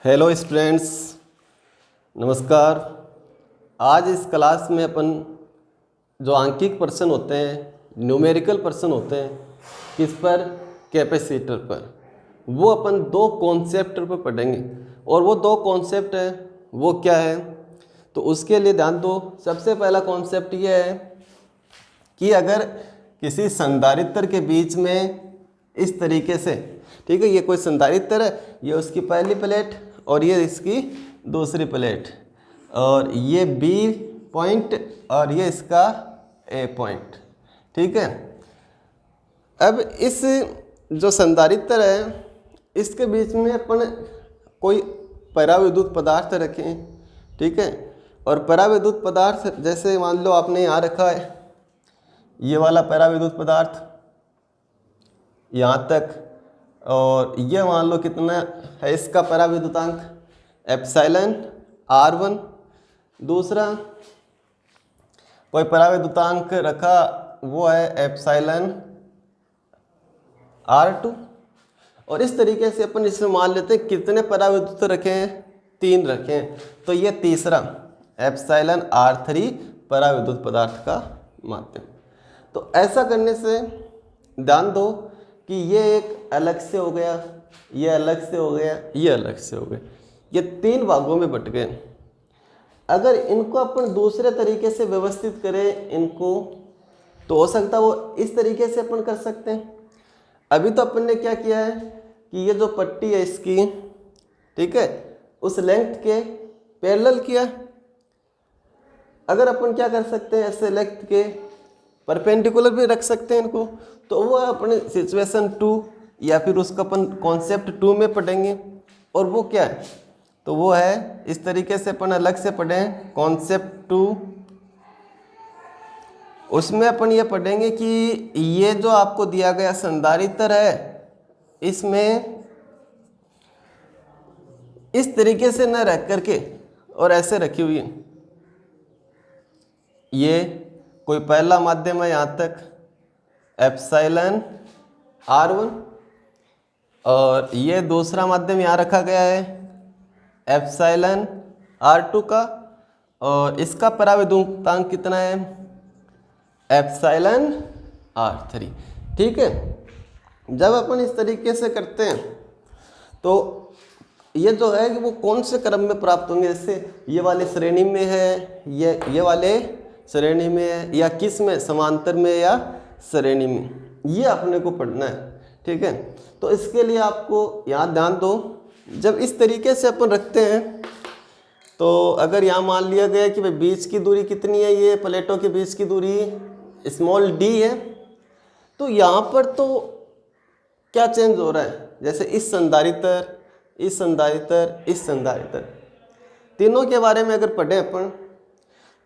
Hello students, नमस्कार। आज इस क्लास में अपन जो आंकिक प्रश्न होते हैं, न्यूमेरिकल प्रश्न होते हैं, किस पर? कैपेसिटर पर। वो अपन दो कॉन्सेप्ट पर पढ़ेंगे और वो दो कॉन्सेप्ट है वो क्या है? तो उसके लिए ध्यान दो। सबसे पहला कॉन्सेप्ट ये है कि अगर किसी संधारित्र के बीच में इस तरीके से, ठीक है, ये कोई संधारित्र है, ये उसकी पहली प्लेट और ये इसकी दूसरी प्लेट, और ये बी पॉइंट और ये इसका ए पॉइंट, ठीक है। अब इस जो संधारित्र है इसके बीच में अपन कोई पराविद्युत पदार्थ रखें, ठीक है। और पराविद्युत पदार्थ जैसे मान लो आपने यहाँ रखा है ये वाला पराविद्युत पदार्थ यहाँ तक, और ये मान लो कितना है इसका पराविद्युतांक एप्सिलॉन R1। दूसरा कोई पराविद्युतांक रखा वो है एप्सिलॉन R2। और इस तरीके से अपन इसमें मान लेते हैं कितने पराविद्युत रखे हैं, 3 रखे हैं। तो ये तीसरा एप्सिलॉन R3 पराविद्युत पदार्थ का माध्यम। तो ऐसा करने से ध्यान दो कि ये एक अलग से हो गया, ये अलग से हो गया, ये अलग से हो गया, ये 3 भागों में बट गए। अगर इनको अपन दूसरे तरीके से व्यवस्थित करें इनको, तो हो सकता है वो इस तरीके से अपन कर सकते हैं। अभी तो अपन ने क्या किया है कि ये जो पट्टी है इसकी, ठीक है, उस लेंथ के पैरेलल किया। अगर अपन क्या कर सकते हैं, ऐसे लेंथ के परपेंडिकुलर भी रख सकते हैं इनको। तो वो अपने सिचुएशन 2 या फिर उसका अपन कॉन्सेप्ट 2 में पढ़ेंगे। और वो क्या है, तो वो है इस तरीके से अपन अलग से पढ़ें कॉन्सेप्ट 2। उसमें अपन ये पढ़ेंगे कि ये जो आपको दिया गया संधारित्र है इसमें इस तरीके से न रख करके और ऐसे रखी हुई है। ये कोई पहला माध्यम है यहाँ तक एप्सिलॉन R1, और ये दूसरा माध्यम यहाँ रखा गया है एप्सिलॉन R2 का, और इसका पराविद्युतांक कितना है एप्सिलॉन R3, ठीक है। जब अपन इस तरीके से करते हैं तो ये जो है कि वो कौन से क्रम में प्राप्त होंगे, जैसे ये वाले श्रेणी में है, ये वाले श्रेणी में है, या किस में, समांतर में या श्रेणी में, ये अपने को पढ़ना है, ठीक है। तो इसके लिए आपको यहाँ ध्यान दो, जब इस तरीके से अपन रखते हैं तो अगर यहाँ मान लिया गया कि भाई बीच की दूरी कितनी है, ये प्लेटों के बीच की दूरी स्मॉल d है, तो यहाँ पर तो क्या चेंज हो रहा है, जैसे इस संधारित्र, इस संधारित्र, इस संधारित्र, तीनों के बारे में अगर पढ़ें अपन,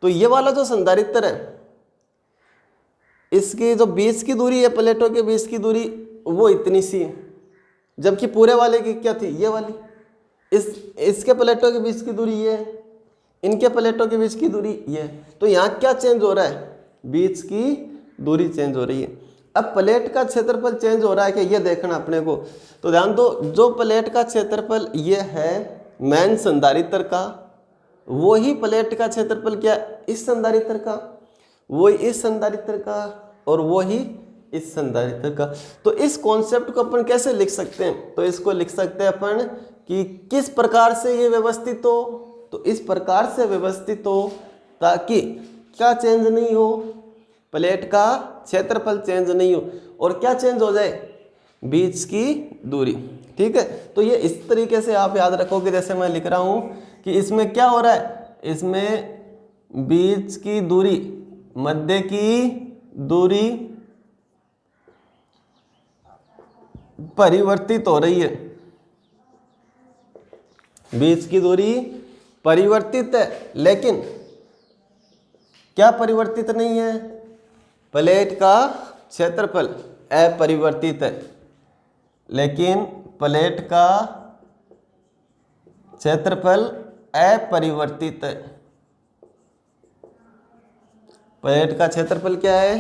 तो ये वाला जो संधारित्र है इसकी जो बीच की दूरी है, प्लेटों के बीच की दूरी वो इतनी सी है, जबकि पूरे वाले की क्या थी, ये वाली। इसके प्लेटों के बीच की दूरी ये है, इनके प्लेटों के बीच की दूरी ये है। तो यहाँ क्या चेंज हो रहा है, बीच की दूरी चेंज हो रही है। अब प्लेट का क्षेत्रफल चेंज हो रहा है कि ये देखना अपने को। तो ध्यान दो, जो प्लेट का क्षेत्रफल ये है मेन संधारित्र का, वही प्लेट का क्षेत्रफल क्या इस संधारित्र का, वही इस संधारित्र का, और वही इस संधारित्र का। तो इस कॉन्सेप्ट को अपन कैसे लिख सकते हैं, तो इसको लिख सकते हैं अपन कि किस प्रकार से ये व्यवस्थित हो, तो इस प्रकार से व्यवस्थित हो ताकि क्या चेंज नहीं हो, प्लेट का क्षेत्रफल चेंज नहीं हो, और क्या चेंज हो जाए, बीच की दूरी, ठीक है। तो ये इस तरीके से आप याद रखोगे, जैसे मैं लिख रहा हूँ कि इसमें क्या हो रहा है, इसमें बीच की दूरी, मध्य की दूरी परिवर्तित हो रही है, बीच की दूरी परिवर्तित है, लेकिन क्या परिवर्तित नहीं है, प्लेट का क्षेत्रफल अपरिवर्तित है, लेकिन प्लेट का क्षेत्रफल अपरिवर्तित है। प्लेट का क्षेत्रफल क्या है,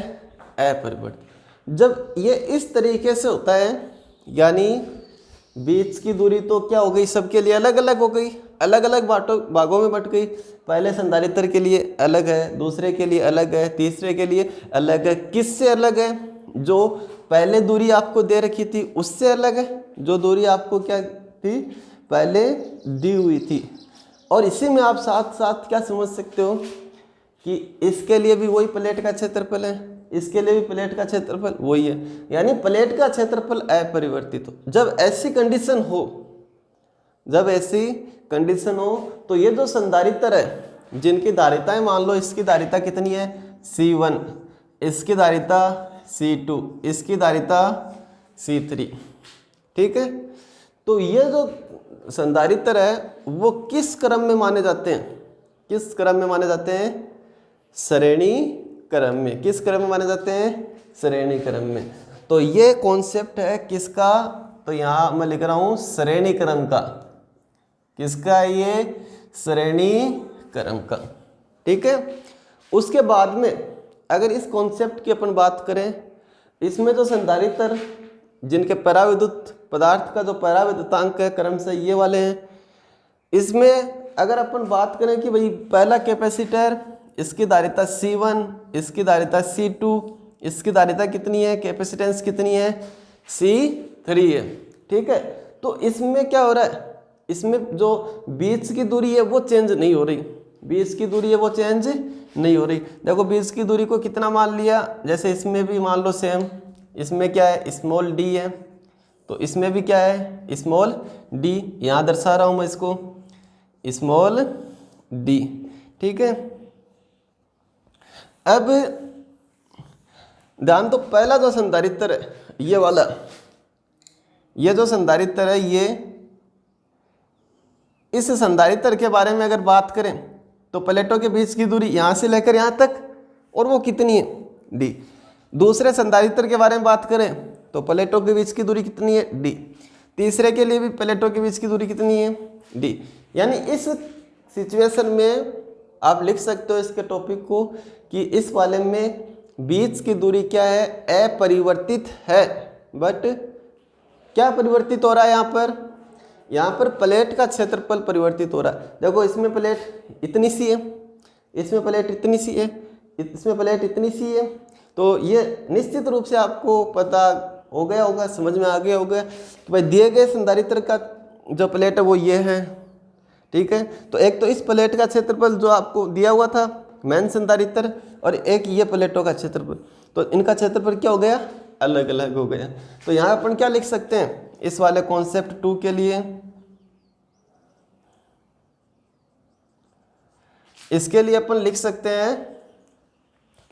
अपरिवर्तित। जब ये इस तरीके से होता है, यानी बीच की दूरी तो क्या हो गई, सबके लिए अलग अलग हो गई, अलग अलग भागों में बट गई। पहले संधारित्र के लिए अलग है, दूसरे के लिए अलग है, तीसरे के लिए अलग है। किससे अलग है? जो पहले दूरी आपको दे रखी थी उससे अलग है, जो दूरी आपको क्या थी पहले दी हुई थी। और इसी में आप साथ साथ क्या समझ सकते हो कि इसके लिए भी वही प्लेट का क्षेत्रफल है, इसके लिए भी प्लेट का क्षेत्रफल वही है, यानी प्लेट का क्षेत्रफल अपरिवर्तित हो। जब ऐसी कंडीशन हो, जब ऐसी कंडीशन हो तो ये जो संधारित्र है जिनकी धारिताएं, मान लो इसकी धारिता कितनी है C1, इसकी धारिता C2, इसकी धारिता C3, ठीक है। तो ये जो संधारित्र है वो किस क्रम में माने जाते हैं? किस क्रम में माने जाते हैं? श्रेणी क्रम में। किस क्रम में माने जाते हैं? श्रेणी क्रम में। तो ये कॉन्सेप्ट है किसका? तो यहाँ मैं लिख रहा हूँ श्रेणी क्रम का। किसका? ये श्रेणी क्रम का, ठीक है। उसके बाद में अगर इस कॉन्सेप्ट की अपन बात करें, इसमें जो संधारित्र जिनके पराविद्युत पदार्थ का जो पराविद्युतांक है क्रम से ये वाले हैं। इसमें अगर अपन बात करें कि भाई पहला कैपेसिटर, इसकी धारिता C1, इसकी धारिता C2, इसकी धारिता कितनी है, कैपेसिटेंस कितनी है, C3 है, ठीक है। तो इसमें क्या हो रहा है, इसमें जो बीच की दूरी है वो चेंज नहीं हो रही, बीच की दूरी है वो चेंज नहीं हो रही। देखो बीच की दूरी को कितना मान लिया, जैसे इसमें भी मान लो सेम, इसमें क्या है स्मॉल d है, तो इसमें भी क्या है स्मॉल d, यहाँ दर्शा रहा हूँ मैं इसको स्मॉल d, ठीक है। अब ध्यान तो पहला जो संधारित्र है ये वाला, ये जो संधारित्र है ये, इस संधारित्र के बारे में अगर बात करें तो प्लेटों के बीच की दूरी यहाँ से लेकर यहाँ तक, और वो कितनी है d। दूसरे संधारित्र के बारे में बात करें तो प्लेटों के बीच की दूरी कितनी है d। तीसरे के लिए भी प्लेटों के बीच की दूरी कितनी है d। यानी इस सिचुएशन में आप लिख सकते हो इसके टॉपिक को कि इस वाले में बीच की दूरी क्या है, अपरिवर्तित है। बट क्या परिवर्तित हो रहा है यहाँ पर प्लेट का क्षेत्रफल परिवर्तित हो रहा है। देखो इसमें प्लेट इतनी सी है, इसमें प्लेट इतनी सी है, इसमें प्लेट इतनी सी है। तो ये निश्चित रूप से आपको पता हो गया होगा, समझ में आ गया होगा कि भाई दिए गए संधारित्र का जो प्लेट है वो ये है, ठीक है। तो एक तो इस प्लेट का क्षेत्रफल जो आपको दिया हुआ था मेन संधारित्र, और एक ये प्लेटों का क्षेत्रफल, तो इनका क्षेत्रफल क्या हो गया, अलग अलग हो गया। तो यहाँ अपन क्या लिख सकते हैं इस वाले कॉन्सेप्ट 2 के लिए, इसके लिए अपन लिख सकते हैं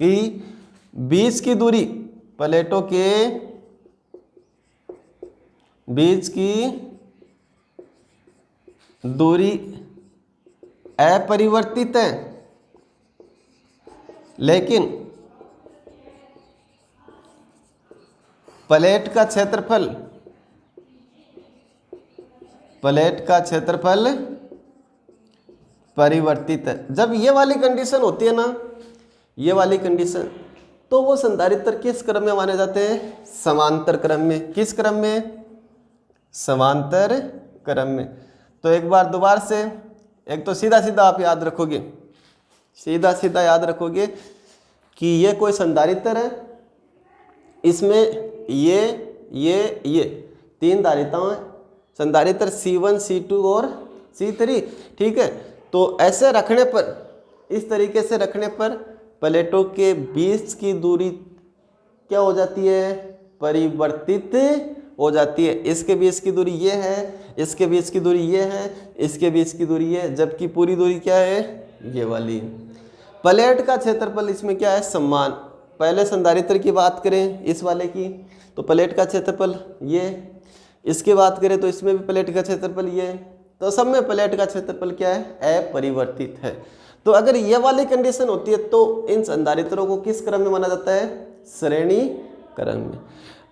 कि बीच की दूरी, प्लेटों के बीच की दूरी अपरिवर्तित है, लेकिन प्लेट का क्षेत्रफल परिवर्तित है। जब ये वाली कंडीशन होती है ना, ये वाली कंडीशन, तो वो संधारित्र किस क्रम में माने जाते हैं, समांतर क्रम में। किस क्रम में, समांतर क्रम में। तो एक बार दोबारा से, एक तो सीधा सीधा आप याद रखोगे, सीधा सीधा याद रखोगे कि ये कोई संधारित्र है, इसमें ये तीन धारिताएं, संधारित्र C1, C2 और C3, ठीक है। तो ऐसे रखने पर, इस तरीके से रखने पर प्लेटों के बीच की दूरी क्या हो जाती है, परिवर्तित हो जाती है। इसके बीच की दूरी ये है, इसके बीच की दूरी ये है, इसके बीच की दूरी ये है, जबकि पूरी दूरी क्या है, ये वाली। प्लेट का क्षेत्रफल इसमें क्या है, समान। पहले संधारित्र की बात करें इस वाले की, तो प्लेट का क्षेत्रफल ये, इसकी बात करें तो इसमें भी प्लेट का क्षेत्रफल ये, तो सब में प्लेट का क्षेत्रफल क्या है, अपरिवर्तित है। तो अगर ये वाली कंडीशन होती है तो इन संधारित्रों को किस क्रम में माना जाता है, श्रेणी क्रम में।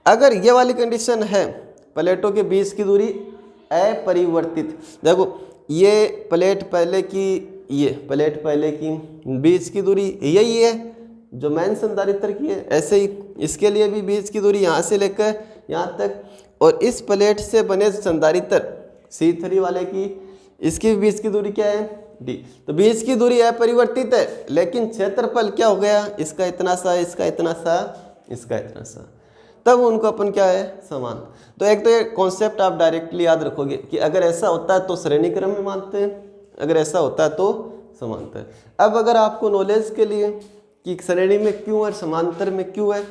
अगर ये वाली कंडीशन है, प्लेटों के बीच की दूरी अपरिवर्तित, देखो ये प्लेट पहले की, ये प्लेट पहले की, बीच की दूरी यही है जो मेन संधारित्र की है। ऐसे ही इसके लिए भी बीच की दूरी यहाँ से लेकर यहाँ तक और इस प्लेट से बने संधारित्र C3 वाले की इसके बीच की दूरी क्या है D। तो बीच की दूरी अपरिवर्तित है, लेकिन क्षेत्रफल क्या हो गया, इसका इतना सा, इसका इतना सा, इसका इतना सा, तब उनको अपन क्या है समान। तो एक तो ये कॉन्सेप्ट आप डायरेक्टली याद रखोगे कि अगर ऐसा होता है तो श्रेणी क्रम में मानते हैं, अगर ऐसा होता है तो समांतर है। अब अगर आपको नॉलेज के लिए कि श्रेणी में क्यों और समांतर में क्यों है,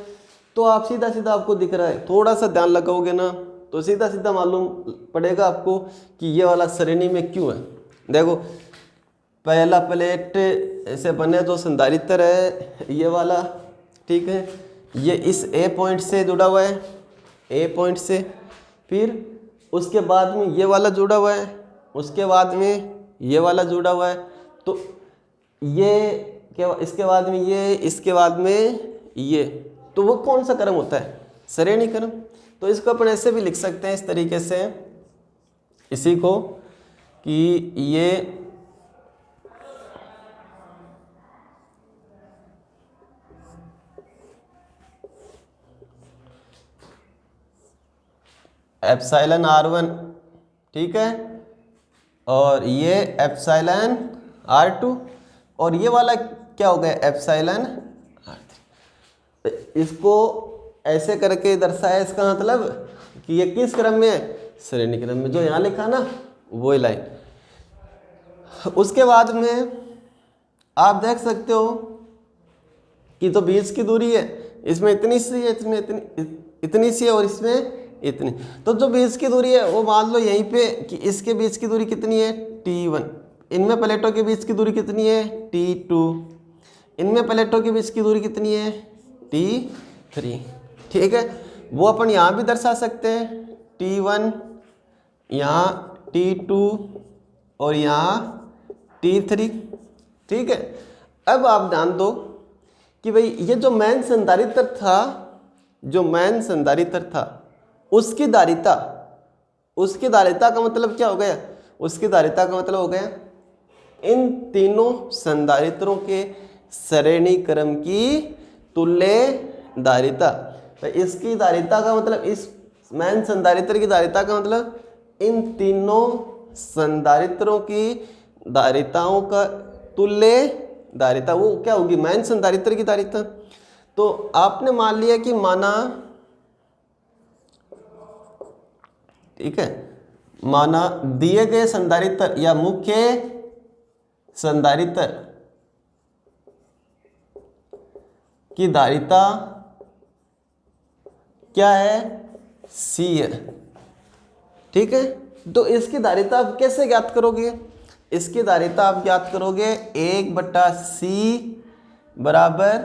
तो आप सीधा सीधा आपको दिख रहा है, थोड़ा सा ध्यान लगाओगे ना तो सीधा सीधा मालूम पड़ेगा आपको कि ये वाला श्रेणी में क्यों है। देखो पहला प्लेट ऐसे बने जो संधारित्र है ये वाला, ठीक है, ये इस A पॉइंट से जुड़ा हुआ है, A पॉइंट से, फिर उसके बाद में ये वाला जुड़ा हुआ है, उसके बाद में ये वाला जुड़ा हुआ है, तो ये क्या, इसके बाद में ये, इसके बाद में ये, तो वो कौन सा क्रम होता है, श्रेणी क्रम। तो इसको अपन ऐसे भी लिख सकते हैं इस तरीके से इसी को कि ये एप्सिलॉन R1, ठीक है, और ये एप्सिलॉन R2, और ये वाला क्या हो गया एप्सिलॉन R3। इसको ऐसे करके दर्शाया, इसका मतलब कि ये किस क्रम में है, श्रेणी क्रम में, जो यहाँ लिखा ना वो लाइन। उसके बाद में आप देख सकते हो कि तो बीच की दूरी है, इसमें इतनी सी है, इसमें इतनी सी है, और इसमें इतनी। तो जो बीच की दूरी है वो मान लो यहीं पे कि इसके बीच की दूरी कितनी है T1, इनमें प्लेटों के बीच की दूरी कितनी है T2, इनमें प्लेटों के बीच की दूरी कितनी है T3, ठीक है। वो अपन यहाँ भी दर्शा सकते हैं, T1 यहाँ, T2 और यहाँ T3, ठीक है। अब आप ध्यान दो कि भाई ये जो मेन संधारित्र था, जो मेन संधारित्र था उसकी धारिता, उसकी धारिता का मतलब क्या हो गया, उसकी धारिता का मतलब हो गया इन तीनों संधारित्रों के श्रेणी क्रम की तुल्य धारिता। तो इसकी धारिता का मतलब, इस मेन संधारित्र की धारिता का मतलब इन तीनों संधारित्रों की धारिताओं का तुल्य धारिता, वो क्या होगी मेन संधारित्र की धारिता। तो आपने मान लिया कि माना, ठीक है, माना दिए गए संधारित्र या मुख्य संधारित्र की धारिता क्या है C है, ठीक है। तो इसकी धारिता आप कैसे ज्ञात करोगे, इसकी धारिता आप ज्ञात करोगे 1/C बराबर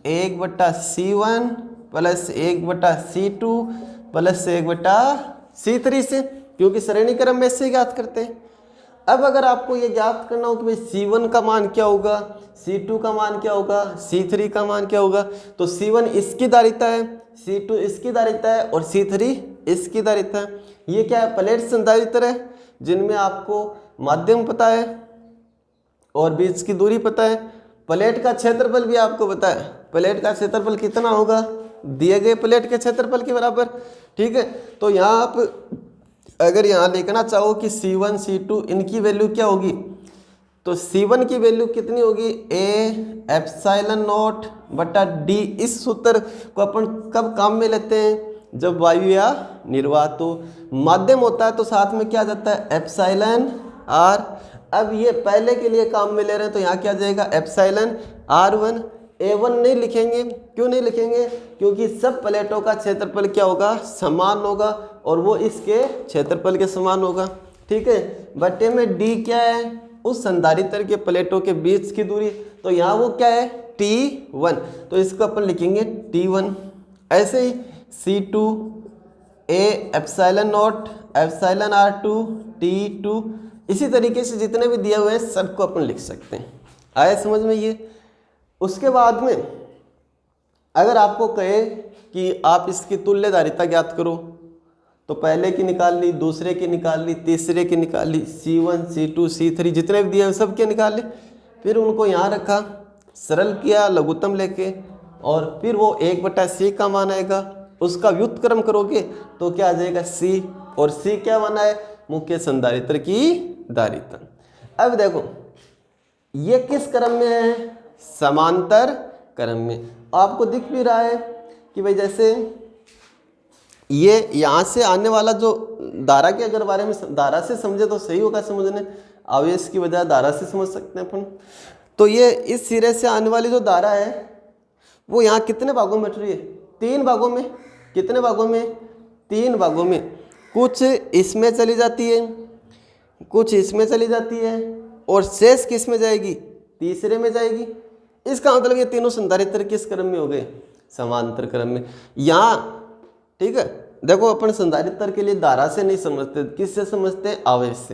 1/C1 plus 1/C2 plus 1/C3 से, क्योंकि श्रेणी क्रम में से ज्ञात करते हैं। अब अगर आपको ये ज्ञात करना हो कि भाई C1 का मान क्या होगा, C2 का मान क्या होगा, C3 का मान क्या होगा, तो C1 इसकी धारिता है, C2 इसकी धारिता है और C3 इसकी धारिता है। ये क्या है, प्लेट संधारित्र है जिनमें आपको माध्यम पता है और बीच की दूरी पता है, प्लेट का क्षेत्रफल भी आपको पता है, प्लेट का क्षेत्रफल कितना होगा दिए गए प्लेट के क्षेत्रफल के बराबर, ठीक है। तो यहाँ आप अगर यहाँ लिखना चाहो कि C1 C2 इनकी वैल्यू क्या होगी, तो C1 की वैल्यू कितनी होगी A एप्सिलॉन नॉट बटा D। इस सूत्र को अपन कब काम में लेते हैं, जब वायु या निर्वात तो माध्यम होता है तो साथ में क्या जाता है एप्सिलॉन R। अब ये पहले के लिए काम में ले रहे हैं तो यहाँ क्या जाएगा एप्सिलॉन R1। A1 नहीं लिखेंगे, क्यों नहीं लिखेंगे, क्योंकि सब प्लेटों का क्षेत्रफल क्या होगा समान होगा और वो इसके क्षेत्रफल के समान होगा, ठीक है। बटे में D क्या है, उस संधारित्र के प्लेटों के बीच की दूरी, तो यहाँ वो क्या है T1, तो इसको अपन लिखेंगे T1। ऐसे ही C2 A epsilon naught epsilon R2 T2, इसी तरीके से जितने भी दिए हुए हैं सबको अपन लिख सकते हैं। आया समझ में ये। उसके बाद में अगर आपको कहे कि आप इसकी तुल्य धारिता ज्ञात करो, तो पहले की निकाल ली, दूसरे की निकाल ली, तीसरे की निकाल ली, C1 C2 C3 जितने भी दिए हुए सब के निकाल ली, फिर उनको यहाँ रखा, सरल किया लघुत्तम लेके, और फिर वो 1/C का मान आएगा, उसका व्युत्क्रम करोगे तो क्या आ जाएगा सी, और सी क्या बना है, मुख्य संधारित्र की धारिता। अब देखो ये किस क्रम में है, समांतर क्रम में। आपको दिख भी रहा है कि भाई जैसे ये यहाँ से आने वाला जो धारा के अगर बारे में धारा से समझे तो सही होगा समझने, आवेश की बजाय धारा से समझ सकते हैं अपन। तो ये इस सिरे से आने वाली जो धारा है वो यहाँ कितने भागों में बट रही है, 3 भागों में। कितने भागों में, 3 भागों में। कुछ इसमें चली जाती है, कुछ इसमें चली जाती है, और शेष किस में जाएगी, तीसरे में जाएगी। इसका मतलब ये तीनों संधारित्र किस क्रम में हो गए, समांतर क्रम में। यहाँ ठीक है, देखो अपन संधारित्र के लिए धारा से नहीं समझते, किससे समझते हैं, आवेश से।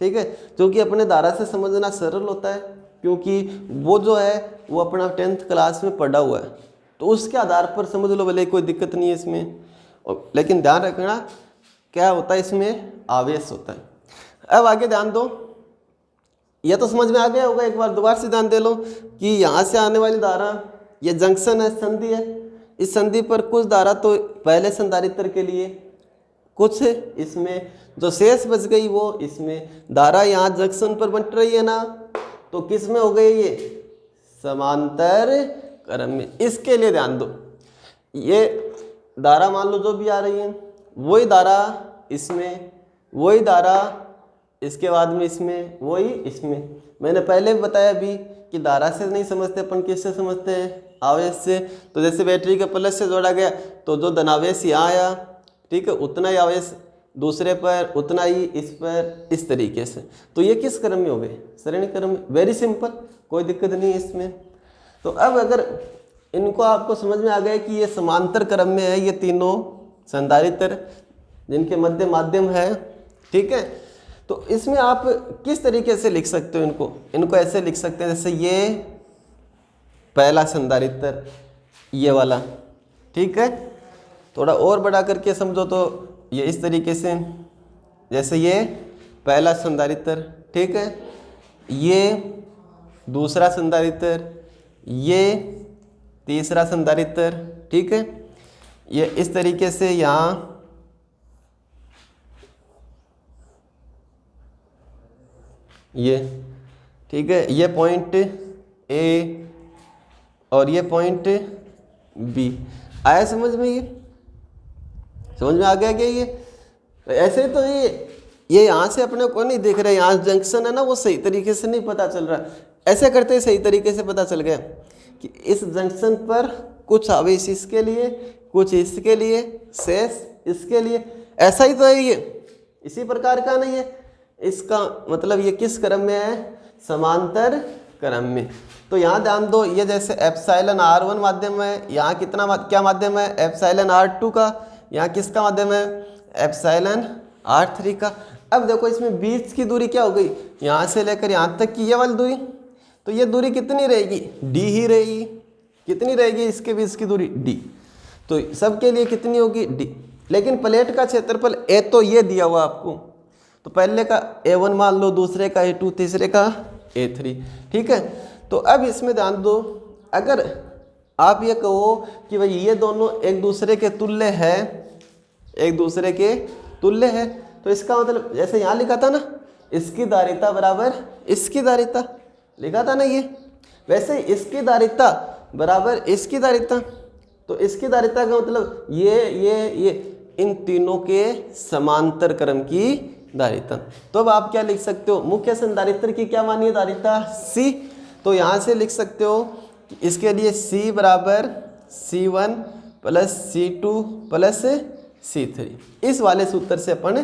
ठीक है, क्योंकि अपने धारा से समझना सरल होता है, क्योंकि वो जो है वो अपना 10th क्लास में पढ़ा हुआ है, तो उसके आधार पर समझ लो, भले कोई दिक्कत नहीं है इसमें। लेकिन ध्यान रखना क्या होता है इसमें, आवेश होता है। अब आगे ध्यान दो, यह तो समझ में आ गया होगा, एक बार दोबारा से ध्यान दे लो कि यहाँ से आने वाली धारा, ये जंक्शन है, संधि है। इस संधि पर कुछ धारा तो पहले संधारित्र के लिए, कुछ इसमें जो शेष बच गई वो इसमें। धारा यहाँ जंक्शन पर बंट रही है ना, तो किस में हो गई ये, समांतर क्रम में। इसके लिए ध्यान दो, ये धारा मान लो जो भी आ रही है, वही धारा इसमें, वही धारा इसके बाद में इसमें, वही इसमें। मैंने पहले भी बताया भी कि धारा से नहीं समझते अपन, किससे समझते हैं, आवेश से। तो जैसे बैटरी के प्लस से जोड़ा गया तो जो धनावेश यहाँ आया, ठीक है, उतना ही आवेश दूसरे पर, उतना ही इस पर, इस तरीके से। तो ये किस क्रम में हो गए, श्रेणी क्रम में। वेरी सिंपल, कोई दिक्कत नहीं है इसमें। तो अब अगर इनको आपको समझ में आ गया कि ये समांतर क्रम में है, ये तीनों संधारित्र जिनके मध्य माध्यम है, ठीक है, तो इसमें आप किस तरीके से लिख सकते हो इनको, इनको ऐसे लिख सकते हैं जैसे ये पहला संधारित्र, ये वाला, ठीक है। थोड़ा और बड़ा करके समझो तो ये इस तरीके से, जैसे ये पहला संधारित्र, ठीक है, ये दूसरा संधारित्र, ये तीसरा संधारित्र, ठीक है। ये इस तरीके से यहाँ ये, ठीक है, ये पॉइंट ए और ये पॉइंट बी। आया समझ में, ये समझ में आ गया क्या ये। ऐसे तो ये यहाँ से अपने को नहीं देख रहे, यहाँ जंक्शन है ना, वो सही तरीके से नहीं पता चल रहा। ऐसे करते सही तरीके से पता चल गया कि इस जंक्शन पर कुछ आवेश इसके लिए, कुछ इसके लिए, शेष इसके लिए। ऐसा ही तो है ये, इसी प्रकार का नहीं है। इसका मतलब ये किस क्रम में है, समांतर क्रम में। तो यहाँ ध्यान दो, ये जैसे एप्सिलॉन R1 माध्यम है, यहाँ कितना क्या माध्यम है, एप्सिलॉन R2 का। यहाँ किसका माध्यम है, एप्सिलॉन R3 का। अब देखो इसमें बीच की दूरी क्या हो गई, यहाँ से लेकर यहाँ तक की ये वाली दूरी, तो ये दूरी कितनी रहेगी, d ही रहेगी। कितनी रहेगी इसके बीच की दूरी, d। तो सबके लिए कितनी होगी, d। लेकिन प्लेट का क्षेत्रफल a तो ये दिया हुआ आपको, तो पहले का A1 मान लो, दूसरे का A2, तीसरे का A3, ठीक है। तो अब इसमें ध्यान दो, अगर आप ये कहो कि भाई ये दोनों एक दूसरे के तुल्य है, एक दूसरे के तुल्य है, तो इसका मतलब जैसे यहाँ लिखा था ना, इसकी धारिता बराबर इसकी धारिता, लिखा था ना ये, वैसे इसकी धारिता बराबर इसकी धारिता। तो इसकी धारिता का मतलब ये इन तीनों के समांतर क्रम की धारिता। तो अब आप क्या लिख सकते हो, मुख्य संधारित्र की क्या मानी है धारिता, C। तो यहाँ से लिख सकते हो कि इसके लिए C बराबर C1 plus C2 plus C3। इस वाले सूत्र से अपन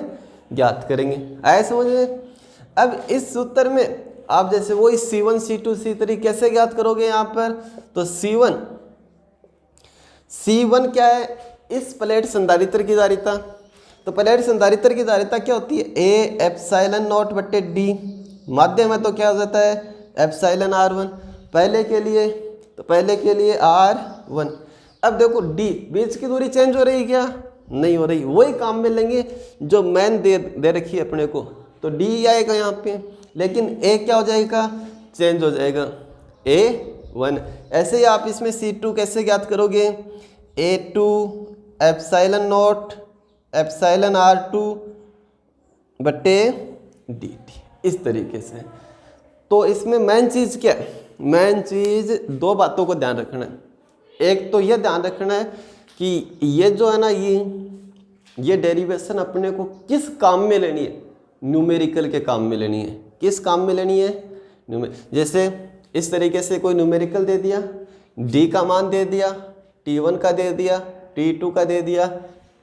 ज्ञात करेंगे। आए समझ में। अब इस सूत्र में आप जैसे वही C1 C2 C3 कैसे ज्ञात करोगे यहाँ पर, तो C1 क्या है, इस प्लेट संधारित्र की धारिता। तो प्लेट संधारित्र की धारिता क्या होती है, A एप्सिलॉन नॉट बटे D। माध्यम है तो क्या हो जाता है, एप्सिलॉन R1। पहले के लिए, तो पहले के लिए R1। अब देखो D, बीच की दूरी चेंज हो रही क्या, नहीं हो रही। वही काम में लेंगे जो मैन दे रखी है अपने को, तो D आएगा यहाँ पे, लेकिन A क्या हो जाएगा, चेंज हो जाएगा, A1। ऐसे ही आप इसमें C2 कैसे ज्ञात करोगे, A2 epsilon not epsilon R2 बटे dt, इस तरीके से। तो इसमें मेन चीज़ क्या है? मेन चीज़ दो बातों को ध्यान रखना है। एक तो यह ध्यान रखना है कि ये जो है ना, ये डेरिवेशन अपने को किस काम में लेनी है? न्यूमेरिकल के काम में लेनी है। किस काम में लेनी है? जैसे इस तरीके से कोई न्यूमेरिकल दे दिया, d का मान दे दिया, t1 का दे दिया, t2 का दे दिया,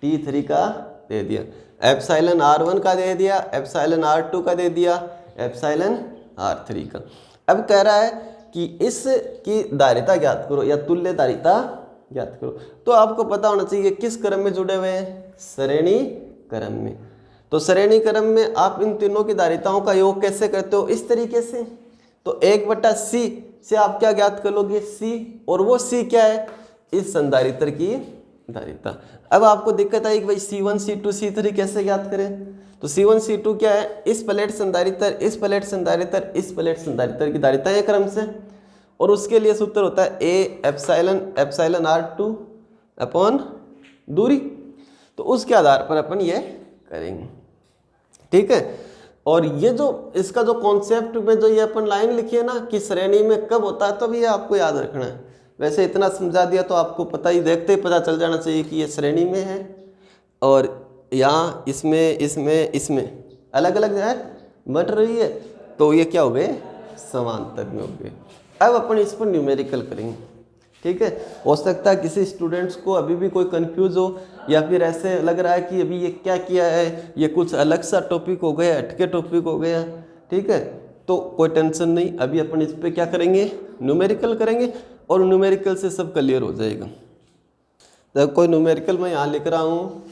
t3 का दे दिया, एप्साइलन R1 का दे दिया, एप्साइलन R2 का दे दिया, एप्साइलन R3 का। अब कह रहा है कि इसकी धारिता ज्ञात करो या तुल्य धारिता ज्ञात करो। तो आपको पता होना चाहिए किस क्रम में जुड़े हुए हैं? श्रेणी क्रम में। तो श्रेणी क्रम में आप इन तीनों की धारिताओं का योग कैसे करते हो? इस तरीके से। तो 1/c से आप क्या ज्ञात कर लोगे? c, और वो c क्या है? इस संधारित्र की धारिता। अब आपको दिक्कत आई कि भाई C1 C2 C3 कैसे ज्ञात करें? तो C1 C2 क्या है? इस प्लेट संधारित्र, इस प्लेट संधारित्र, इस प्लेट संधारित्र की धारिता है क्रम से, और उसके लिए सूत्र होता है A एप्साइलन R2 अपॉन दूरी। तो उसके आधार पर अपन ये करेंगे, ठीक है। और ये जो इसका जो कॉन्सेप्ट में जो ये अपन लाइन लिखी है ना कि श्रेणी में कब होता है, तब ये आपको याद रखना है। वैसे इतना समझा दिया तो आपको पता ही, देखते ही पता चल जाना चाहिए कि ये श्रेणी में है, और यहाँ इसमें अलग अलग है बट रही है, तो ये क्या हो गए? समांतर में हो गए। अब अपन इस पर न्यूमेरिकल करेंगे, ठीक है। हो सकता है किसी स्टूडेंट्स को अभी भी कोई कंफ्यूज हो, या फिर ऐसे लग रहा है कि अभी ये क्या किया है, ये कुछ अलग सा टॉपिक हो गया, हटके टॉपिक हो गया, ठीक है। तो कोई टेंशन नहीं, अभी अपन इस पर क्या करेंगे? न्यूमेरिकल करेंगे, और न्यूमेरिकल से सब क्लियर हो जाएगा। तो कोई न्यूमेरिकल मैं यहाँ लिख रहा हूँ,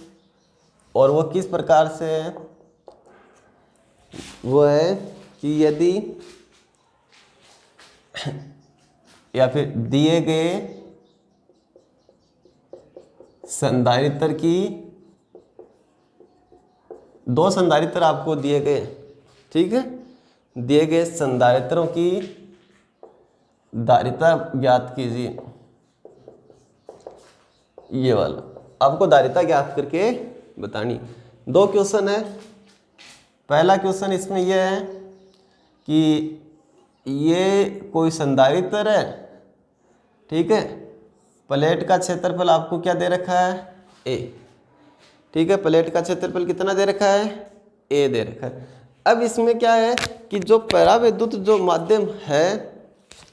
और वो किस प्रकार से है? वो है कि यदि या फिर दिए गए संधारित्र की, दो संधारित्र आपको दिए गए, ठीक है, दिए गए संधारित्रों की धारिता ज्ञात कीजिए। ये वाला आपको धारिता ज्ञात करके बतानी। दो क्वेश्चन है। पहला क्वेश्चन इसमें यह है कि ये कोई संधारित्र है, ठीक है, प्लेट का क्षेत्रफल आपको क्या दे रखा है? a, ठीक है। प्लेट का क्षेत्रफल कितना दे रखा है? a दे रखा है। अब इसमें क्या है कि जो परावैद्युत जो माध्यम है,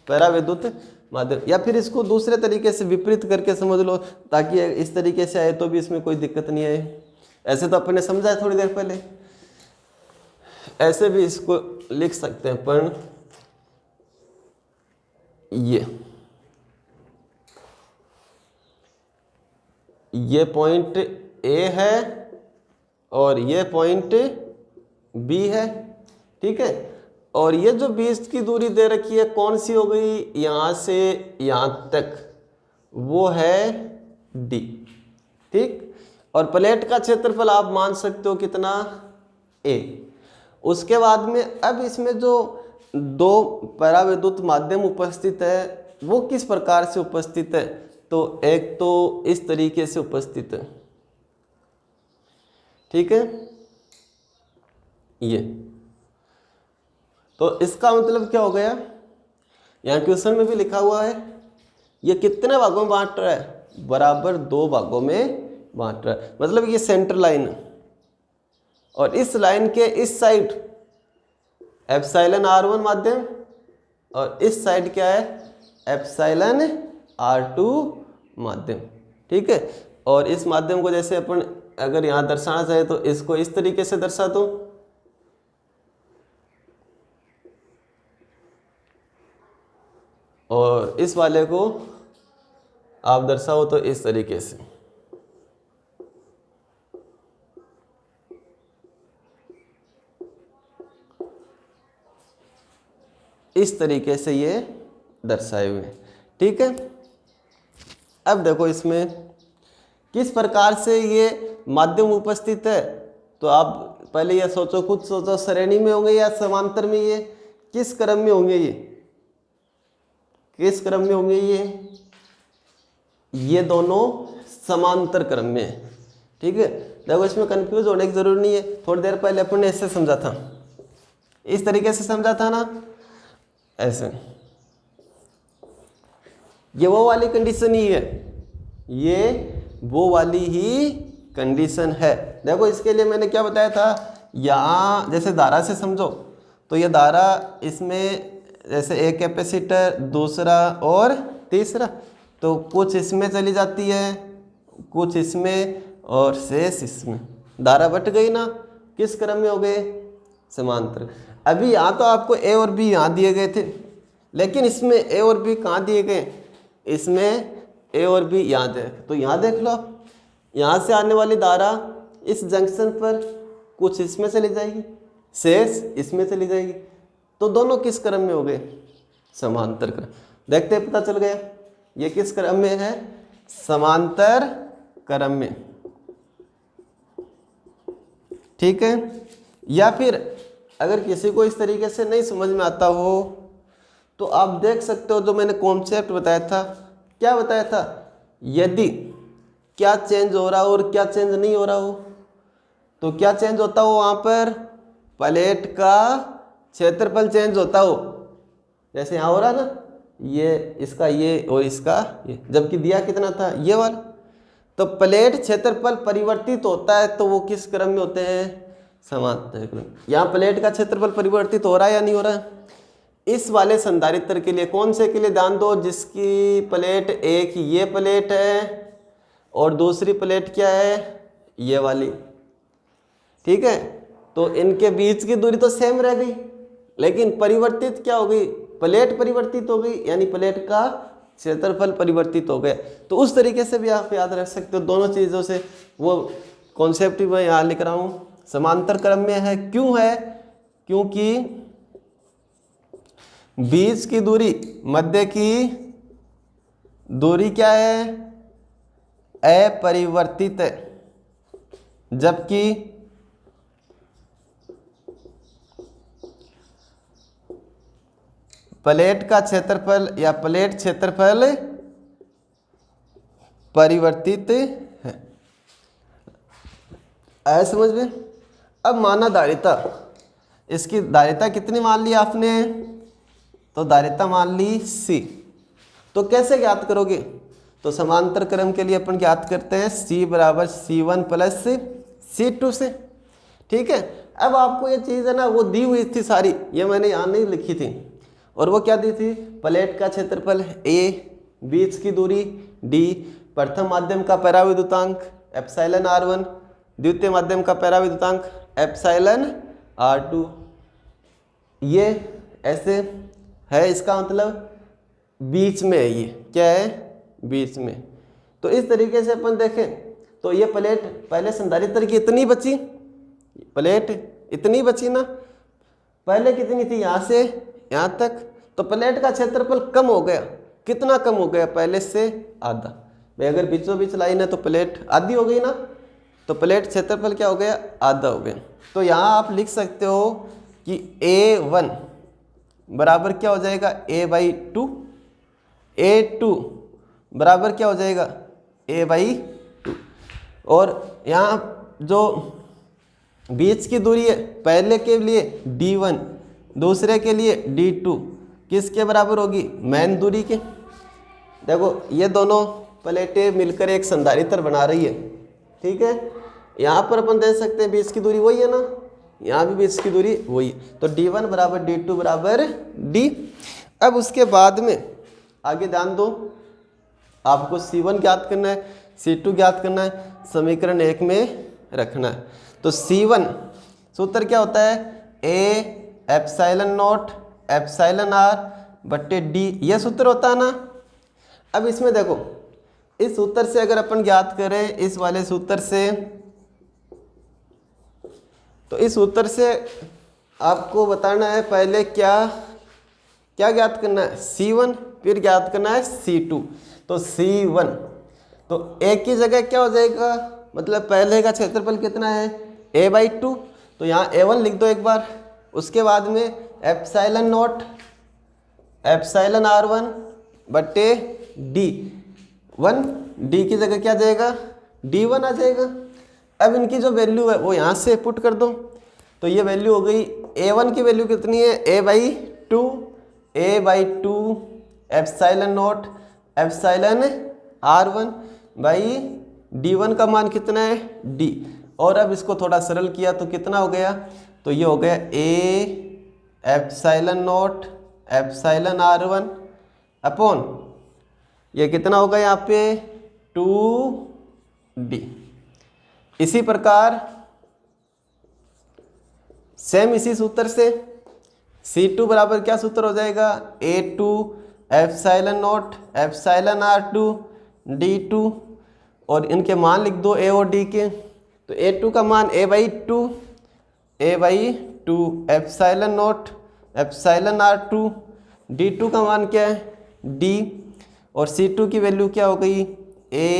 परावैद्युत माध्यम, या फिर इसको दूसरे तरीके से विपरीत करके समझ लो, ताकि इस तरीके से आए तो भी इसमें कोई दिक्कत नहीं आए। ऐसे तो अपने समझा है थोड़ी देर पहले, ऐसे भी इसको लिख सकते हैं। पर ये पॉइंट A है और ये पॉइंट B है, ठीक है। और ये जो बीच की दूरी दे रखी है कौन सी हो गई? यहाँ से यहाँ तक, वो है D, ठीक। और प्लेट का क्षेत्रफल आप मान सकते हो कितना? A। उसके बाद में अब इसमें जो दो परावैद्युत माध्यम उपस्थित है वो किस प्रकार से उपस्थित है? तो एक तो इस तरीके से उपस्थित है, ठीक है, ये। तो इसका मतलब क्या हो गया? यहाँ क्वेश्चन में भी लिखा हुआ है, ये कितने भागों में बांट रहा है? बराबर 2 भागों में बांट रहा है। मतलब ये सेंटर लाइन है, और इस लाइन के इस साइड एप्सिलॉन R1 माध्यम, और इस साइड क्या है? एप्सिलॉन R2 माध्यम, ठीक है। और इस माध्यम को जैसे अपन अगर यहाँ दर्शाना चाहे तो इसको इस तरीके से दर्शा दो, और इस वाले को आप दर्शाओ तो इस तरीके से। इस तरीके से ये दर्शाए हुए, ठीक है। अब देखो इसमें किस प्रकार से ये माध्यम उपस्थित है, तो आप पहले ये सोचो, खुद सोचो, श्रेणी में होंगे या समांतर में? ये किस क्रम में होंगे? ये किस क्रम में होंगे? ये दोनों समांतर क्रम में है। ठीक है, देखो इसमें कंफ्यूज होने की जरूरत नहीं है। थोड़ी देर पहले अपन ने ऐसे समझा था, इस तरीके से समझा था ना, ऐसे। ये वो वाली कंडीशन ही है, ये वो वाली ही कंडीशन है। देखो इसके लिए मैंने क्या बताया था, यहाँ जैसे धारा से समझो तो ये धारा, इसमें जैसे एक कैपेसिटर, दूसरा और तीसरा, तो कुछ इसमें चली जाती है, कुछ इसमें और शेष इसमें। धारा बट गई ना, किस क्रम में हो गए, समांतर। अभी यहाँ तो आपको ए और बी यहाँ दिए गए थे, लेकिन इसमें ए और बी कहाँ दिए गए, इसमें ए और बी यहाँ दे। तो यहाँ देख लो, यहाँ से आने वाली धारा इस जंक्शन पर कुछ इसमें चली जाएगी, शेष इसमें चली जाएगी। तो दोनों किस क्रम में हो गए, समांतर क्रम। देखते हैं, पता चल गया ये किस क्रम में है, समांतर क्रम में। ठीक है, या फिर अगर किसी को इस तरीके से नहीं समझ में आता हो तो आप देख सकते हो, जो मैंने कॉन्सेप्ट बताया था, क्या बताया था, यदि क्या चेंज हो रहा हो और क्या चेंज नहीं हो रहा हो, तो क्या चेंज होता हो, वहाँ पर प्लेट का क्षेत्रफल चेंज होता हो। जैसे यहाँ हो रहा ना, ये इसका ये और इसका ये, जबकि दिया कितना था, ये वाला। तो प्लेट क्षेत्रफल परिवर्तित होता है, तो वो किस क्रम में होते हैं, समांतर क्रम। यहाँ प्लेट का क्षेत्रफल परिवर्तित हो रहा है या नहीं हो रहा है। इस वाले संधारित्र के लिए, कौन से के लिए, ध्यान दो, जिसकी प्लेट एक ये प्लेट है और दूसरी प्लेट क्या है, ये वाली। ठीक है, तो इनके बीच की दूरी तो सेम रह गई, लेकिन परिवर्तित क्या हो गई, प्लेट परिवर्तित हो गई, यानी प्लेट का क्षेत्रफल परिवर्तित हो गया। तो उस तरीके से भी आप याद रख सकते हो दोनों चीज़ों से। वो कॉन्सेप्ट मैं यहाँ लिख रहा हूँ, समांतर क्रम में है। क्यों है, क्योंकि बीच की दूरी, मध्य की दूरी क्या है, अपरिवर्तित है, जबकि प्लेट का क्षेत्रफल या प्लेट क्षेत्रफल परिवर्तित है। आया समझ में। अब माना धारिता, इसकी धारिता कितनी मान ली आपने, तो धारिता मान ली C। तो कैसे ज्ञात करोगे, तो समांतर क्रम के लिए अपन ज्ञात करते हैं C बराबर C1 प्लस C2 से। ठीक है, अब आपको ये चीज़ है ना, वो दी हुई थी सारी, ये मैंने यहाँ नहीं लिखी थी। और वो क्या दी थी, प्लेट का क्षेत्रफल A, बीच की दूरी D, प्रथम माध्यम का पराविद्युतांक एप्सिलॉन R1, द्वितीय माध्यम का पराविद्युतांक एप्सिलॉन R2। ये ऐसे है, इसका मतलब बीच में है, ये क्या है, बीच में। तो इस तरीके से अपन देखें तो ये प्लेट पहले संधारित्र की इतनी बची, प्लेट इतनी बची ना, पहले कितनी थी, यहाँ से यहाँ तक। तो प्लेट का क्षेत्रफल कम हो गया, कितना कम हो गया, पहले से आधा। भाई अगर बीचों बीच लाइन है तो प्लेट आधी हो गई ना, तो प्लेट क्षेत्रफल क्या हो गया, आधा हो गया। तो यहाँ आप लिख सकते हो कि A1 बराबर क्या हो जाएगा, A/2, A2 बराबर क्या हो जाएगा, A/2। और यहाँ जो बीच की दूरी है, पहले के लिए D1, दूसरे के लिए D2, किसके बराबर होगी, मेन दूरी के। देखो ये दोनों प्लेटें मिलकर एक संधारित्र बना रही है। ठीक है, यहाँ पर अपन देख सकते हैं बीच की दूरी वही है ना, यहाँ भी बीच की दूरी वही। तो D1 बराबर D2 बराबर D। अब उसके बाद में आगे ध्यान दो, आपको C1 ज्ञात करना है, C2 ज्ञात करना है, समीकरण 1 में रखना है। तो C1 सूत्र क्या होता है, A epsilon naught epsilon R बट्टे D, यह सूत्र होता है ना। अब इसमें देखो, इस सूत्र से अगर अपन ज्ञात करें, इस वाले सूत्र से, तो इस सूत्र से आपको बताना है पहले क्या क्या ज्ञात करना है, C1, फिर ज्ञात करना है C2। तो C1 तो एक की जगह क्या हो जाएगा, मतलब पहले का क्षेत्रफल कितना है, A/2। तो यहाँ A1 लिख दो एक बार, उसके बाद में एप्सिलॉन नॉट एप्सिलॉन R1 बट्टे D, 1, डी की जगह क्या जाएगा, D1 आ जाएगा। अब इनकी जो वैल्यू है वो यहाँ से पुट कर दो, तो ये वैल्यू हो गई A1 की वैल्यू कितनी है, A/2 epsilon naught epsilon R1 by D1 का मान कितना है, D। और अब इसको थोड़ा सरल किया तो कितना हो गया, तो ये हो गया A epsilon naught epsilon R1 upon ये कितना होगा यहाँ पे 2D। इसी प्रकार सेम इसी सूत्र से C2 बराबर क्या सूत्र हो जाएगा, A2 epsilon naught epsilon R2 D2, और इनके मान लिख दो A और D के। तो A2 का मान A/2 epsilon naught epsilon R2, D2 का मान क्या है, D, और C2 की वैल्यू क्या हो गई, A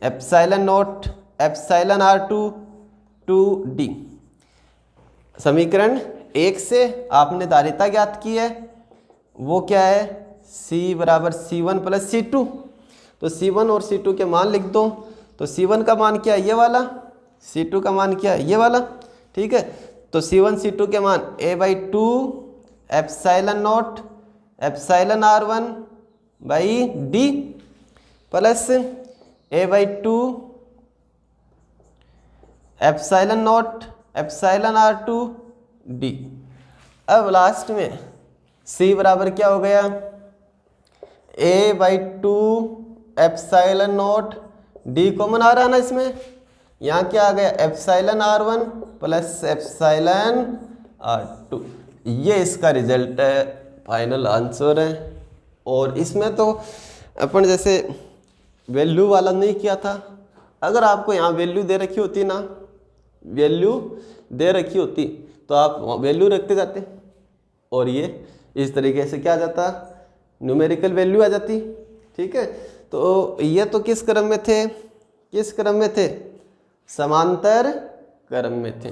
epsilon naught epsilon R2 2D। समीकरण 1 से आपने धारिता ज्ञात की है, वो क्या है, C बराबर C1 प्लस C2। तो C1 और C2 के मान लिख दो, तो C1 का मान क्या है, ये वाला, C2 का मान क्या है, ये वाला, ठीक है। तो C1 C2 के मान A/2 epsilon naught epsilon R1 by D plus A/2 epsilon naught epsilon R2 D। अब लास्ट में C बराबर क्या हो गया, A/2 epsilon naught D common आ रहा है ना इसमें, यहाँ क्या आ गया, epsilon R1 plus epsilon R2। ये इसका रिजल्ट है, फाइनल आंसर है। और इसमें तो अपन जैसे वैल्यू वाला नहीं किया था, अगर आपको यहाँ वैल्यू दे रखी होती ना, वैल्यू दे रखी होती तो आप वैल्यू रखते जाते, और ये इस तरीके से क्या आ जाता, न्यूमेरिकल वैल्यू आ जाती, ठीक है। तो ये तो किस क्रम में थे, किस क्रम में थे, समांतर क्रम में थे।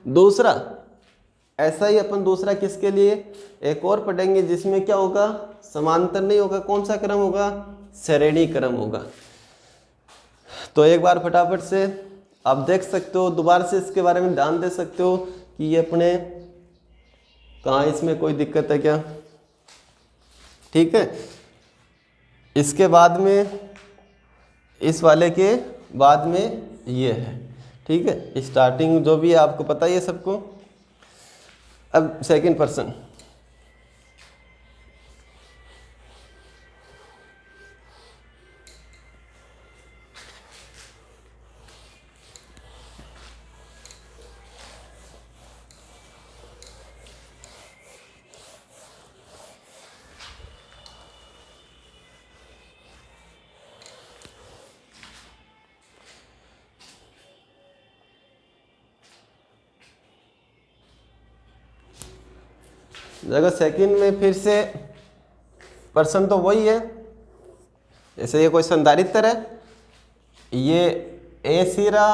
दूसरा ऐसा ही अपन दूसरा किसके लिए एक और पढ़ेंगे, जिसमें क्या होगा, समांतर नहीं होगा, कौन सा क्रम होगा, श्रेणी क्रम होगा। तो एक बार फटाफट से आप देख सकते हो, दोबारा से इसके बारे में ध्यान दे सकते हो कि ये अपने कहाँ, इसमें कोई दिक्कत है क्या, ठीक है। इसके बाद में, इस वाले के बाद में ये है, ठीक है। स्टार्टिंग जो भी है आपको पता ही है सबको। अब सेकंड पर्सन, जगह सेकंड में फिर से पर्सन तो वही है, जैसे ये कोई संधारित्र है, ये ए सिरा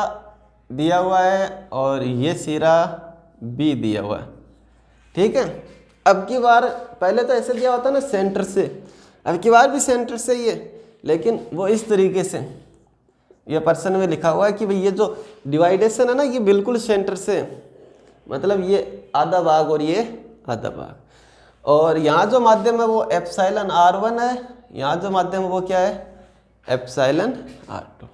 दिया हुआ है और ये सिरा बी दिया हुआ है, ठीक है। अब की बार पहले तो ऐसे दिया होता ना सेंटर से, अब की बार भी सेंटर से ही है, लेकिन वो इस तरीके से ये पर्सन में लिखा हुआ है कि भाई ये जो डिवाइडेशन है ना, ये बिल्कुल सेंटर से, मतलब ये आधा भाग और ये आधा भाग। और यहाँ जो माध्यम है वो एप्सिलॉन R1 है, यहाँ जो माध्यम है वो क्या है, एप्सिलॉन R2।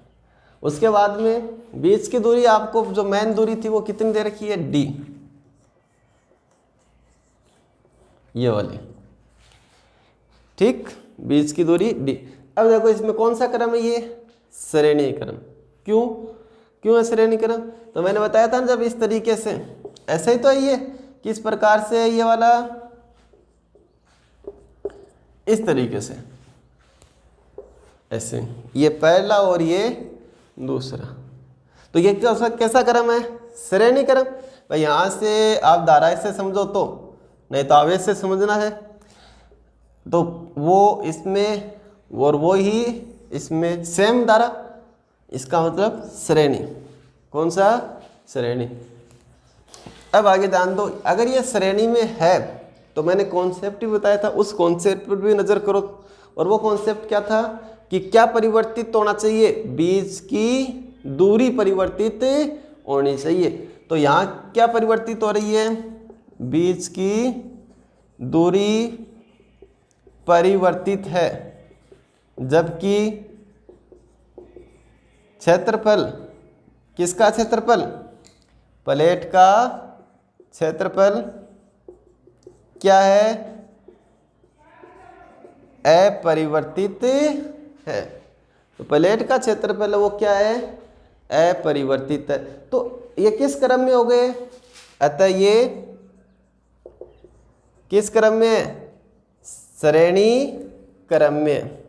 उसके बाद में बीच की दूरी, आपको जो मेन दूरी थी वो कितनी दे रखी है, D, ये वाली, ठीक, बीच की दूरी D। अब देखो इसमें कौन सा क्रम है, ये श्रेणी क्रम। क्यों क्यों है श्रेणी क्रम, तो मैंने बताया था ना, जब इस तरीके से, ऐसे ही तो है ये, किस प्रकार से है ये वाला, इस तरीके से, ऐसे, ये पहला और ये दूसरा। तो ये कैसा क्रम है, श्रेणी क्रम। भाई यहाँ से आप धारा से समझो तो, नहीं तो आवेश से समझना है, तो वो इसमें और वो ही इसमें सेम धारा, इसका मतलब श्रेणी। कौन सा, श्रेणी। अब आगे ध्यान दो, अगर ये श्रेणी में है तो मैंने कॉन्सेप्ट भी बताया था, उस कॉन्सेप्ट पर भी नज़र करो, और वो कॉन्सेप्ट क्या था कि क्या परिवर्तित होना चाहिए, बीच की दूरी परिवर्तित होनी चाहिए। तो यहाँ क्या परिवर्तित हो रही है, बीच की दूरी परिवर्तित है, जबकि क्षेत्रफल, किसका क्षेत्रफल, प्लेट का क्षेत्रफल क्या है, अपरिवर्तित है। तो प्लेट का क्षेत्रफल वो क्या है, अपरिवर्तित है। तो ये किस क्रम में हो गए, अतः ये किस क्रम में, श्रेणी क्रम में।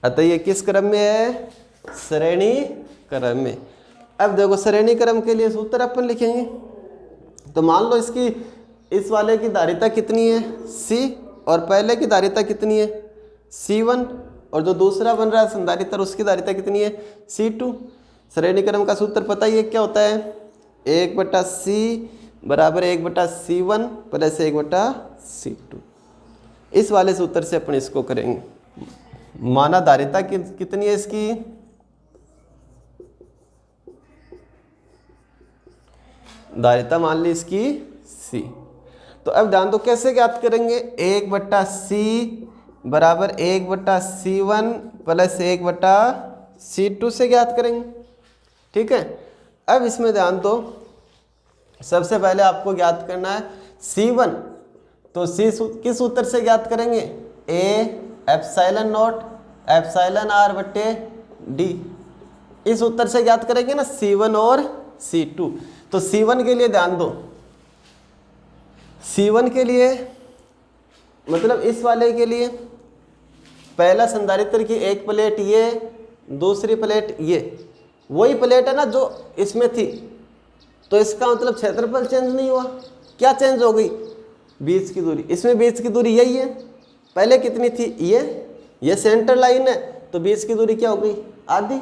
अतः ये किस क्रम में है, श्रेणी क्रम में। अब देखो श्रेणी क्रम के लिए सूत्र अपन लिखेंगे। तो मान लो इसकी, इस वाले की धारिता कितनी है C, और पहले की धारिता कितनी है C1, और जो दूसरा बन रहा है संधारित्र उसकी धारिता कितनी है C2। श्रेणी क्रम का सूत्र पता ही है क्या होता है, 1/C बराबर 1/C1 प्लस 1/C2। इस वाले सूत्र से अपन इसको करेंगे। माना धारिता कितनी है इसकी, धारिता मान ली इसकी C। तो अब ध्यान दो कैसे ज्ञात करेंगे, 1/C बराबर 1/C1 प्लस 1/C2 से ज्ञात करेंगे। ठीक है, अब इसमें ध्यान दो, सबसे पहले आपको ज्ञात करना है C1। तो C किस सूत्र से ज्ञात करेंगे, एप्सिलॉन नॉट एप्सिलॉन R बटे D, इस सूत्र से ज्ञात करेंगे ना C1 और C2। तो C1 के लिए ध्यान दो, C1 के लिए मतलब इस वाले के लिए पहला संधारित्र की एक प्लेट ये, दूसरी प्लेट ये, वही प्लेट है ना जो इसमें थी। तो इसका मतलब क्षेत्रफल चेंज नहीं हुआ, क्या चेंज हो गई, बीच की दूरी। इसमें बीच की दूरी यही है, पहले कितनी थी ये सेंटर लाइन है, तो बीच की दूरी क्या हो गई, आधी।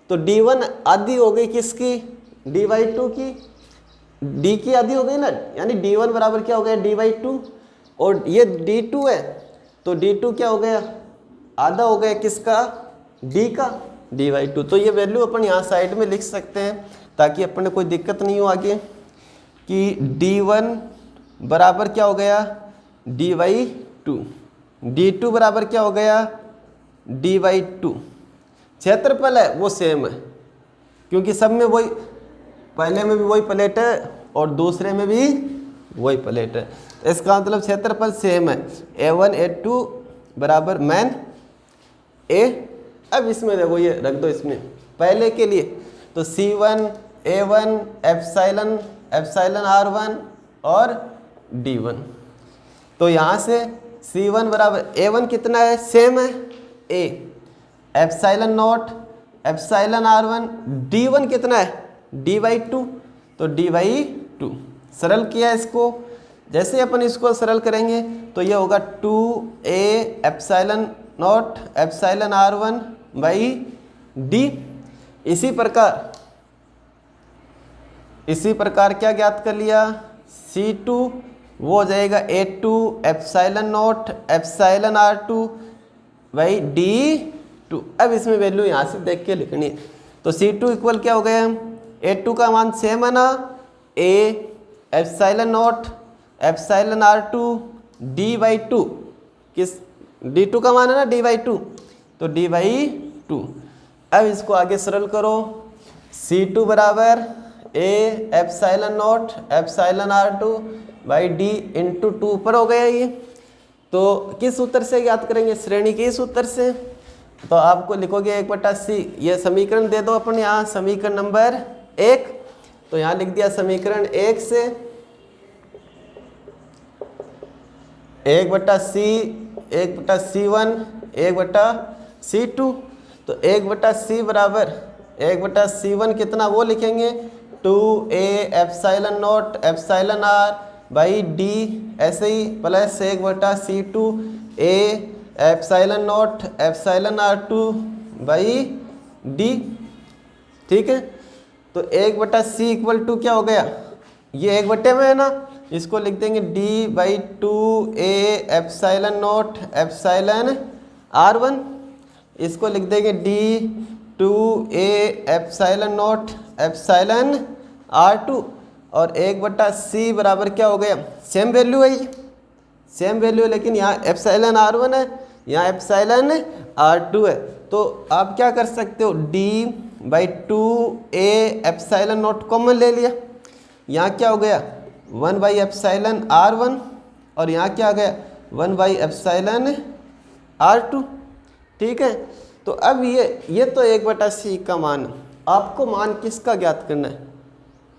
तो D1 आधी हो गई किसकी, D/2 की, D की आधी हो गई ना, यानी D1 बराबर क्या हो गया D/2, और ये D2 है तो D2 क्या हो गया, आधा हो गया किसका, D का, D/2। तो ये वैल्यू अपन यहाँ साइड में लिख सकते हैं ताकि अपन कोई दिक्कत नहीं हो आगे, कि D1 बराबर क्या हो गया D/2, D2 बराबर क्या हो गया D/2। क्षेत्रफल है वो सेम है, क्योंकि सब में वही, पहले में भी वही प्लेट है और दूसरे में भी वही प्लेट है। इसका मतलब क्षेत्रफल सेम है, A1 A2 बराबर मैन A। अब इसमें देखो ये रख दो इसमें पहले के लिए, तो C1 A1 एप्सिलॉन R1 और D1। तो यहाँ से C1 बराबर A1 कितना है, सेम है A, epsilon naught epsilon R1, D1 कितना है D/2, तो D/2 सरल किया इसको। जैसे अपन इसको सरल करेंगे तो ये होगा 2A epsilon naught epsilon R1 by D। इसी प्रकार क्या ज्ञात कर लिया, C2 वो हो जाएगा A2 epsilon naught epsilon R2 by D2। अब इसमें वैल्यू यहाँ से देख के लिखनी है। तो C2 इक्वल क्या हो गया, A2 का मान सेम है ना, A epsilon naught epsilon R2 D/2, किस D2 का मान है ना D/2, तो D/2। अब इसको आगे सरल करो, C2 बराबर A epsilon naught epsilon R2 by D into 2 पर हो गया ये। तो किस सूत्र से ज्ञात करेंगे, श्रेणी के सूत्र से। तो आपको लिखोगे 1/C, ये समीकरण दे दो अपन यहाँ, समीकरण नंबर 1। तो यहाँ लिख दिया समीकरण 1 से 1/C 1/C1 1/C2। तो 1/C बराबर 1/C1 कितना वो लिखेंगे 2A epsilon naught epsilon R by D, ऐसे ही plus 1/C2 A epsilon naught epsilon R2 by D। ठीक है, तो 1/C इक्वल टू क्या हो गया, ये 1 बटे में है ना, इसको लिख देंगे D/2A epsilon naught epsilon R1। इसको लिख देंगे D/2A epsilon naught epsilon R2। और 1/C बराबर क्या हो गया, सेम वैल्यू है, ये सेम वैल्यू है, लेकिन यहाँ एप्सिलॉन R1 है, यहाँ एप्सिलॉन R2 है। तो आप क्या कर सकते हो, D/2A एप्सिलॉन नॉट कॉमन ले लिया, यहाँ क्या हो गया 1/एप्सिलॉन R1 और यहाँ क्या आ गया 1/एप्सिलॉन R2। ठीक है, तो अब ये तो 1/C का मान, आपको मान किसका ज्ञात करना है,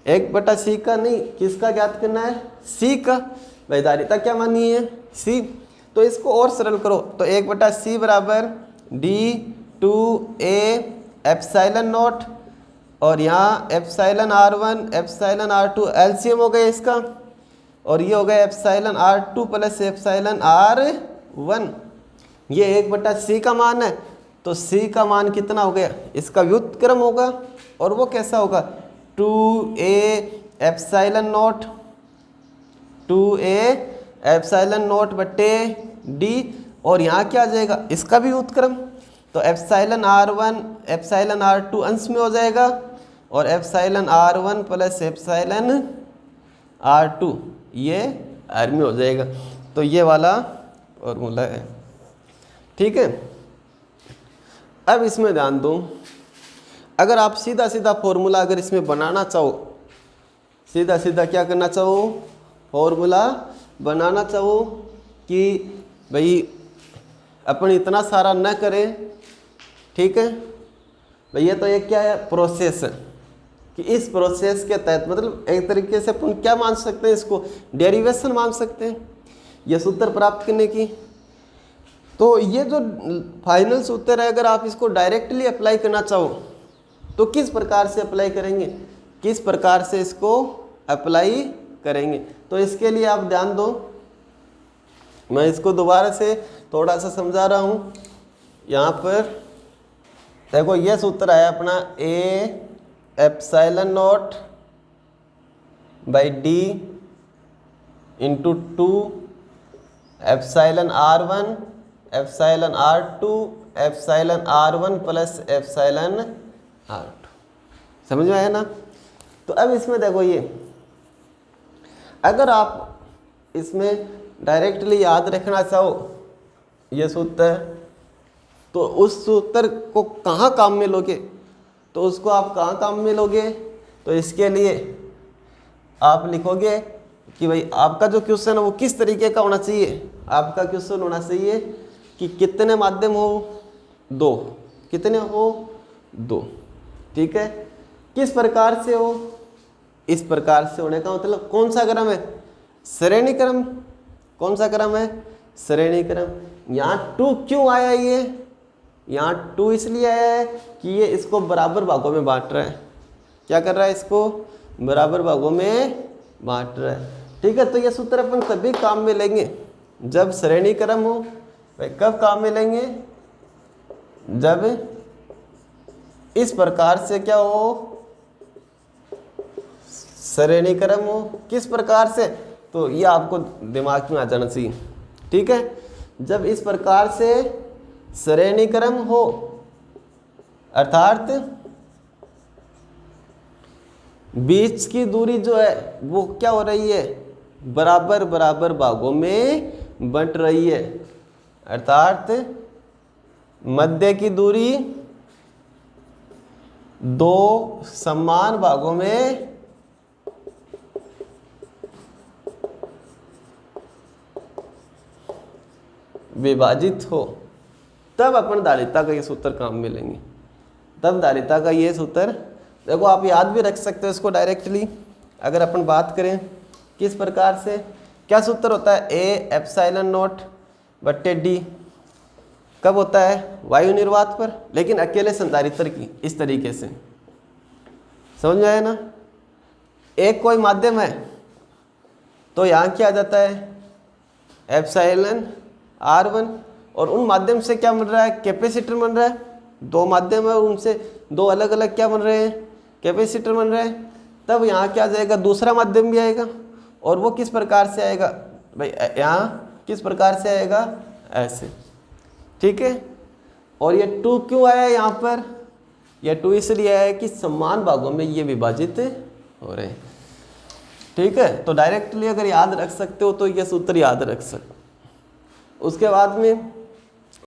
1/C का नहीं, किसका ज्ञात करना है, C का। वैधारिता क्या मानी है, C। तो इसको और सरल करो, तो 1/C बराबर D/2A एप्सिलॉन नॉट और यहाँ epsilon R1 epsilon R2 LCM हो गया इसका, और ये हो गया epsilon R2 plus epsilon R1। ये 1/C का मान है, तो C का मान कितना हो गया, इसका व्युत्क्रम होगा, और वो कैसा होगा 2A epsilon not 2A epsilon not बटे D, और यहाँ क्या आ जाएगा, इसका भी व्युत्क्रम, तो एप्सिलॉन R1 एप्सिलॉन R2 अंश में हो जाएगा, और epsilon R1 plus epsilon R2 ये R में हो जाएगा। तो ये वाला फॉर्मूला है। ठीक है, अब इसमें ध्यान दो, अगर आप सीधा सीधा फॉर्मूला अगर इसमें बनाना चाहो, सीधा सीधा क्या करना चाहो, फॉर्मूला बनाना चाहो कि भाई अपन इतना सारा न करें। ठीक है भैया, तो ये क्या है, प्रोसेस है, कि इस प्रोसेस के तहत मतलब एक तरीके से अपन क्या मान सकते हैं, इसको डेरिवेशन मान सकते हैं, ये सूत्र प्राप्त करने की। तो ये जो फाइनल सूत्र है, अगर आप इसको डायरेक्टली अप्लाई करना चाहो तो किस प्रकार से अप्लाई करेंगे, किस प्रकार से इसको अप्लाई करेंगे। तो इसके लिए आप ध्यान दो, मैं इसको दोबारा से थोड़ा सा समझा रहा हूँ। यहाँ पर देखो, ये सूत्र है अपना A epsilon not by D into 2 epsilon R1 epsilon R2 epsilon R1 plus epsilon R2। समझ में आया ना। तो अब इसमें देखो, ये अगर आप इसमें डायरेक्टली याद रखना चाहो ये सूत्र है, तो उस सूत्र को कहाँ काम में लोगे, तो उसको आप कहाँ काम में लोगे, तो इसके लिए आप लिखोगे कि भाई आपका जो क्वेश्चन है वो किस तरीके का होना चाहिए। आपका क्वेश्चन होना चाहिए कि कितने माध्यम हो, 2, कितने हो, 2। ठीक है, किस प्रकार से हो, इस प्रकार से होने का मतलब कौन सा क्रम है, श्रेणी क्रम। कौन सा क्रम है, श्रेणी क्रम। यहाँ 2 क्यों आया, ये यहाँ 2 इसलिए आया है कि ये इसको बराबर भागों में बांट रहा है। क्या कर रहा है, इसको बराबर भागों में बांट रहा है। ठीक है, तो ये सूत्र अपन तभी काम में लेंगे जब श्रेणी क्रम हो। भाई कब काम में लेंगे, जब इस प्रकार से क्या हो, श्रेणी क्रम हो। किस प्रकार से, तो ये आपको दिमाग में आ जाना चाहिए। ठीक है, जब इस प्रकार से श्रेणी क्रम हो, अर्थात बीच की दूरी जो है वो क्या हो रही है, बराबर बराबर भागों में बंट रही है, अर्थात मध्य की दूरी 2 समान भागों में विभाजित हो, तब अपन धारिता का ये सूत्र काम में लेंगे। तब धारिता का ये सूत्र देखो, आप याद भी रख सकते हो इसको डायरेक्टली। अगर अपन बात करें किस प्रकार से, क्या सूत्र होता है, A एप्सिलॉन नॉट बट्टे D कब होता है, वायु निर्वात पर, लेकिन अकेले संधारित्र की, इस तरीके से। समझ में आया ना। एक कोई माध्यम है तो यहाँ क्या आ जाता है, एप्सिलॉन R1, और उन माध्यम से क्या बन रहा है, कैपेसिटर बन रहा है। 2 माध्यम है और उनसे 2 अलग अलग क्या बन रहे हैं, कैपेसिटर बन रहे हैं। तब यहाँ क्या आ जाएगा, दूसरा माध्यम भी आएगा, और वो किस प्रकार से आएगा भाई, यहाँ किस प्रकार से आएगा, ऐसे, ठीक है। और ये 2 क्यों आया यहाँ पर, यह 2 इसलिए आया कि समान भागों में ये विभाजित हो रहे हैं, ठीक है। तो डायरेक्टली अगर याद रख सकते हो तो ये सूत्र याद रख सकते। उसके बाद में